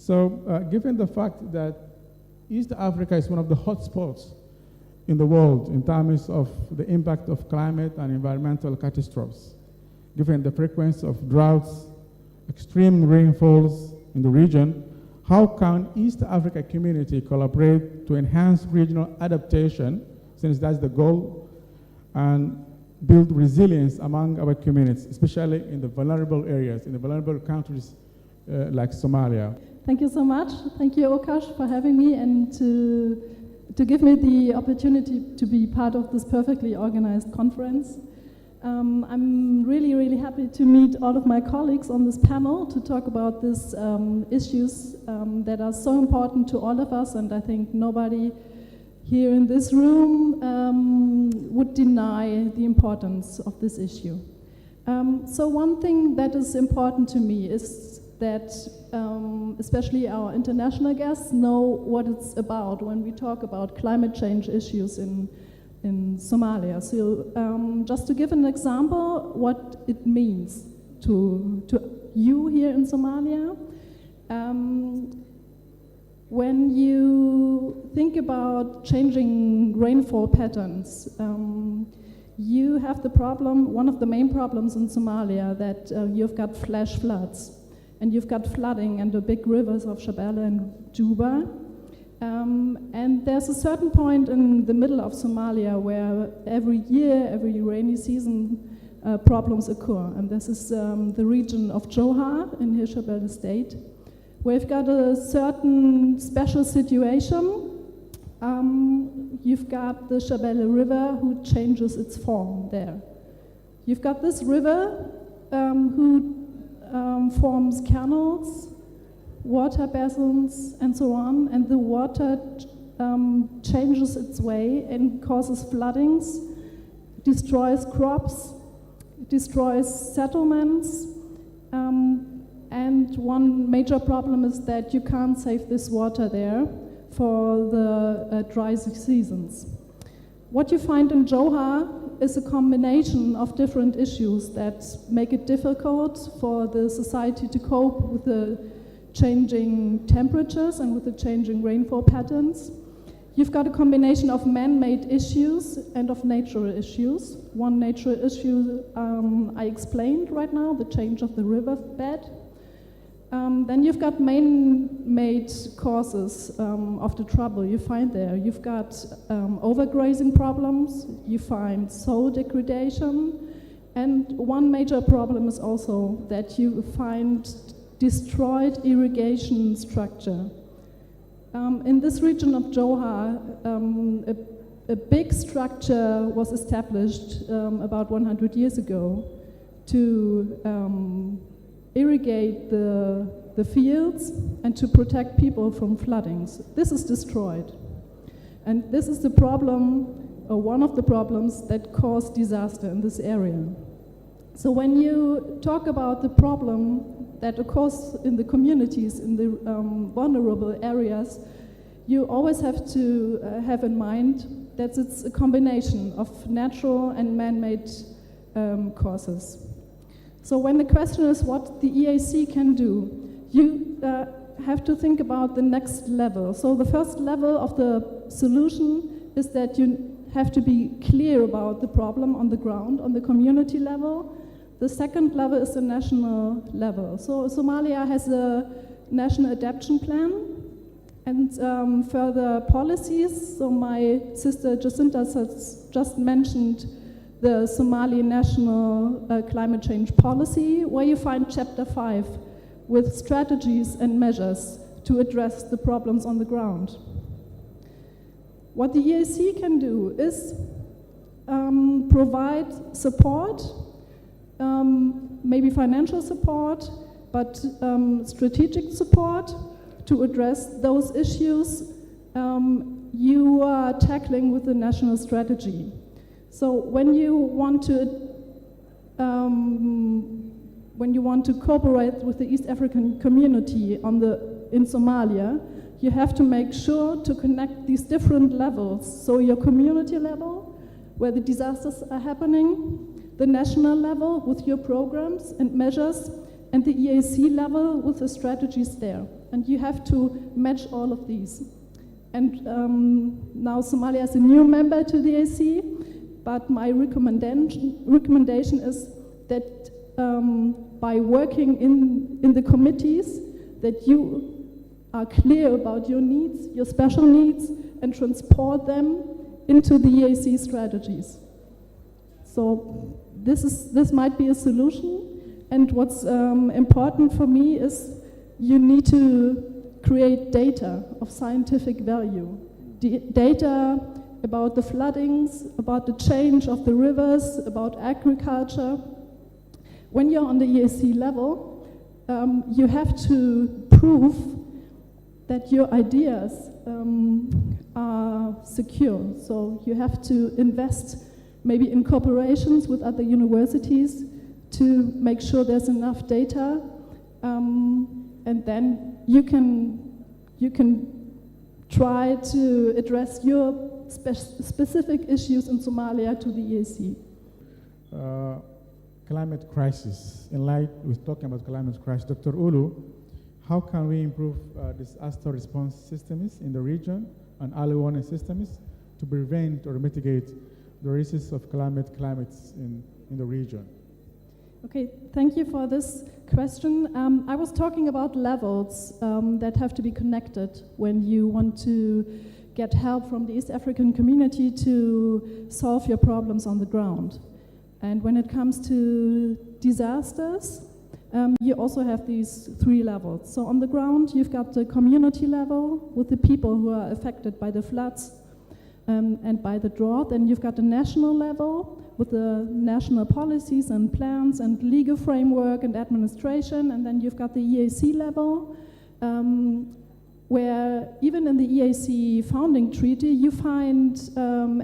Given the fact that East Africa is one of the hotspots in the world in terms of the impact of climate and environmental catastrophes, given the frequency of droughts, extreme rainfalls in the region, how can East Africa community collaborate to enhance regional adaptation, since that's the goal, and build resilience among our communities, especially in the vulnerable areas, in the vulnerable countries like Somalia? Thank you so much. Thank you, Okash, for having me and to give me the opportunity to be part of this perfectly organized conference. I'm really, really happy to meet all of my colleagues on this panel to talk about these issues that are so important to all of us, and I think nobody here in this room would deny the importance of this issue. So one thing that is important to me is that especially our international guests know what it's about when we talk about climate change issues in Somalia. So just to give an example what it means to you here in Somalia, when you think about changing rainfall patterns, you have the problem, one of the main problems in Somalia, that you've got flash floods. And you've got flooding and the big rivers of Shabelle and Juba. And there's a certain point in the middle of Somalia where every year, every rainy season, problems occur. And this is the region of Johar in Hirshabelle state. We've got a certain special situation. You've got the Shabelle River who changes its form there. You've got this river who forms canals, water basins, and so on, and the water changes its way and causes floodings, destroys crops, destroys settlements, and one major problem is that you can't save this water there for the dry seasons. What you find in Johar is a combination of different issues that make it difficult for the society to cope with the changing temperatures and with the changing rainfall patterns. You've got a combination of man-made issues and of natural issues. One natural issue I explained right now, the change of the riverbed. Then you've got man-made causes of the trouble you find there. You've got overgrazing problems, you find soil degradation, and one major problem is also that you find destroyed irrigation structure. In this region of Johar, a big structure was established about 100 years ago to irrigate the fields and to protect people from floodings. This is destroyed. And this is the problem, or one of the problems that cause disaster in this area. So when you talk about the problem that occurs in the communities, in the vulnerable areas, you always have to have in mind that it's a combination of natural and man-made causes. So when the question is what the EAC can do, you have to think about the next level. So the first level of the solution is that you have to be clear about the problem on the ground, on the community level. The second level is the national level. So Somalia has a national adaptation plan and further policies. So my sister Jacinta has just mentioned the Somali National Climate Change Policy, where you find Chapter 5 with strategies and measures to address the problems on the ground. What the EAC can do is provide support, maybe financial support, but strategic support to address those issues you are tackling with the national strategy. So when you want to cooperate with the East African community in Somalia, you have to make sure to connect these different levels. So your community level, where the disasters are happening, the national level with your programs and measures, and the EAC level with the strategies there. And you have to match all of these. And now Somalia is a new member to the EAC, but my recommendation is that by working in the committees, that you are clear about your needs, your special needs, and transport them into the EAC strategies. So this might be a solution. And what's important for me is you need to create data of scientific value. Data about the floodings, about the change of the rivers, about agriculture. When you're on the EAC level, you have to prove that your ideas are secure. So you have to invest maybe in cooperations with other universities to make sure there's enough data, and then you can try to address your specific issues in Somalia to the EAC. Climate crisis. In light, we're talking about climate crisis. Dr. Ulu, how can we improve disaster response systems in the region and early warning systems to prevent or mitigate the risks of climates in the region? Okay, thank you for this question. I was talking about levels that have to be connected when you want to get help from the East African community to solve your problems on the ground. And when it comes to disasters, you also have these three levels. So on the ground, you've got the community level with the people who are affected by the floods and by the drought. Then you've got the national level with the national policies and plans and legal framework and administration. And then you've got the EAC level, where even in the EAC founding treaty, you find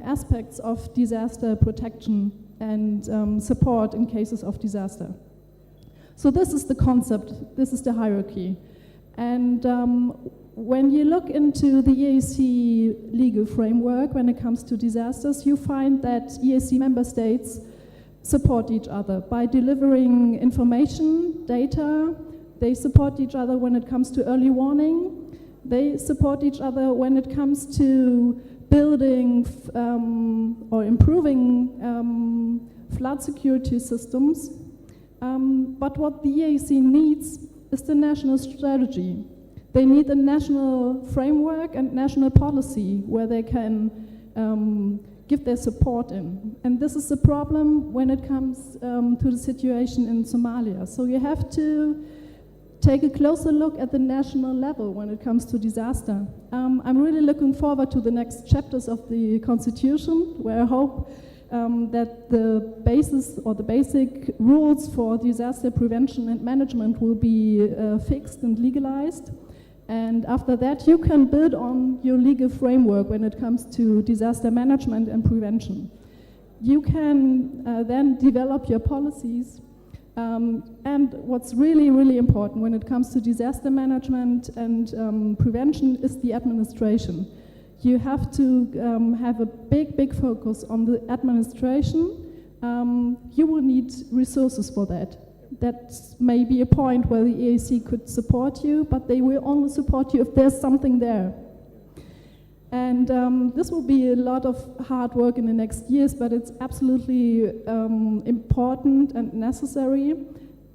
aspects of disaster protection and support in cases of disaster. So this is the concept, this is the hierarchy. And when you look into the EAC legal framework when it comes to disasters, you find that EAC member states support each other by delivering information, data. They support each other when it comes to early warning. They support each other when it comes to building or improving flood security systems. But what the EAC needs is the national strategy. They need a national framework and national policy where they can give their support in. And this is a problem when it comes to the situation in Somalia. So you have to take a closer look at the national level when it comes to disaster. I'm really looking forward to the next chapters of the Constitution, where I hope that the basis or the basic rules for disaster prevention and management will be fixed and legalized. And after that, you can build on your legal framework when it comes to disaster management and prevention. You can then develop your policies. And what's really, really important when it comes to disaster management and prevention is the administration. You have to have a big focus on the administration. You will need resources for that. That may be a point where the EAC could support you, but they will only support you if there's something there. And this will be a lot of hard work in the next years, but it's absolutely important and necessary.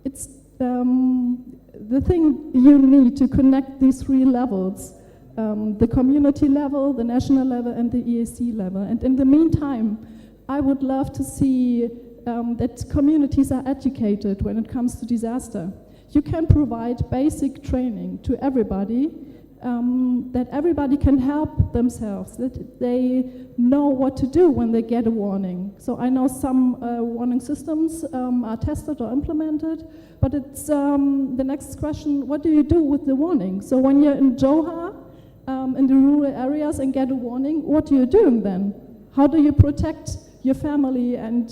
It's the thing you need to connect these three levels, the community level, the national level, and the EAC level. And in the meantime, I would love to see that communities are educated when it comes to disaster. You can provide basic training to everybody, that everybody can help themselves, that they know what to do when they get a warning. So I know some warning systems are tested or implemented, but it's the next question, what do you do with the warning? So when you're in Johar, in the rural areas and get a warning, what are you doing then? How do you protect your family and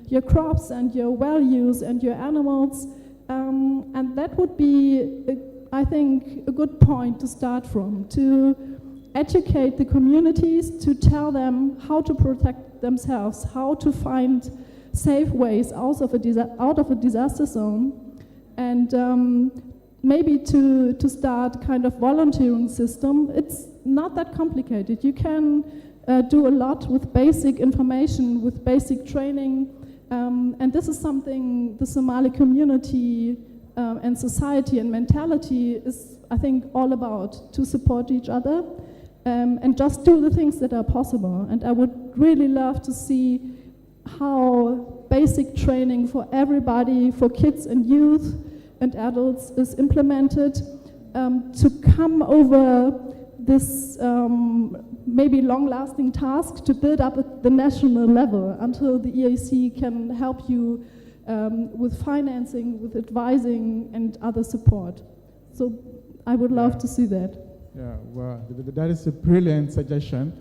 your crops and your values and your animals? And that would be, I think, a good point to start from, to educate the communities, to tell them how to protect themselves, how to find safe ways out of a disaster zone, And maybe to start kind of volunteering system, it's not that complicated. You can do a lot with basic information, with basic training, and this is something the Somali community and society and mentality is, I think, all about, to support each other and just do the things that are possible. And I would really love to see how basic training for everybody, for kids and youth and adults, is implemented to come over this maybe long-lasting task to build up at the national level until the EAC can help you with financing, with advising, and other support. So I would love to see that. Yeah, well, that is a brilliant suggestion.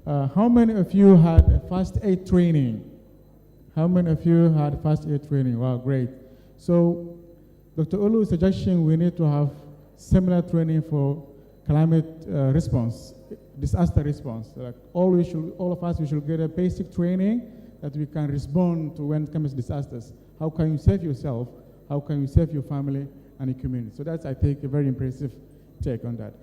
How many of you had a first aid training? How many of you had first aid training? Wow, great. So Dr. Olu's suggestion, we need to have similar training for climate response, disaster response. Like all of us, we should get a basic training that we can respond to when it comes to disasters. How can you save yourself? How can you save your family and your community? So that's, I think, a very impressive take on that.